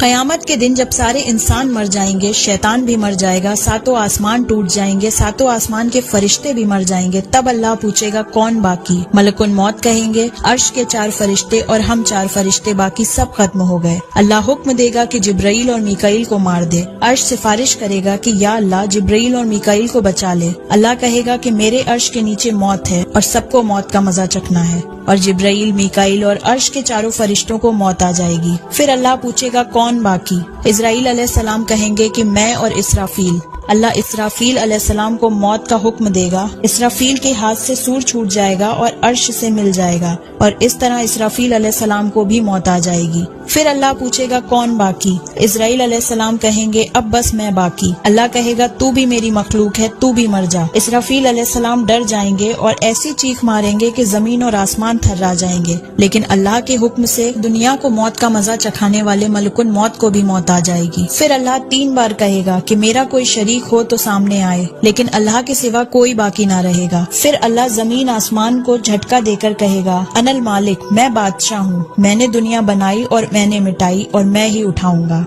قیامت کے دن جب سارے انسان مر جائیں گے، شیطان بھی مر جائے گا، ساتوں آسمان ٹوٹ جائیں گے، ساتوں آسمان کے فرشتے بھی مر جائیں گے، تب اللہ پوچھے گا کون باقی؟ ملک الموت کہیں گے عرش کے 4 فرشتے اور ہم 4 فرشتے، باقی سب ختم ہو گئے۔ اللہ حکم دے گا کہ جبرائیل اور میکائیل کو مار دے۔ عرش سفارش کرے گا کہ یا اللہ جبرائیل اور میکائیل کو بچا لے۔ اللہ کہے گا کہ میرے عرش کے نیچے موت ہے اور سب کو موت کا مزہ چکھنا ہے، اور جبرائیل، میکائیل اور عرش کے 4 فرشتوں کو موت آ جائے گی۔ پھر اللہ پوچھے گا کون باقی؟ اسرائیل علیہ السلام کہیں گے کہ میں اور اسرافیل۔ اللہ اسرافیل علیہ السلام کو موت کا حکم دے گا۔ اسرافیل کے ہاتھ سے سور چھوٹ جائے گا اور عرش سے مل جائے گا، اور اس طرح اسرافیل علیہ السلام کو بھی موت آ جائے گی۔ پھر اللہ پوچھے گا کون باقی؟ اسرائیل علیہ السلام کہیں گے اب بس میں باقی۔ اللہ کہے گا تو بھی میری مخلوق ہے، تو بھی مر جا۔ اسرافیل علیہ السلام ڈر جائیں گے اور ایسی چیخ ماریں گے کہ زمین اور آسمان تھرا جائیں گے، لیکن اللہ کے حکم سے دنیا کو موت کا مزہ چکھانے والے ملک الموت کو بھی موت آ جائے گی۔ پھر اللہ 3 بار کہے گا کہ میرا کوئی شریک ہو تو سامنے آئے، لیکن اللہ کے سوا کوئی باقی نہ رہے گا۔ پھر اللہ زمین آسمان کو جھٹکا دے کر کہے گا انا المالک، میں بادشاہ ہوں، میں نے دنیا بنائی اور میں نے مٹائی اور میں ہی اٹھاؤں گا۔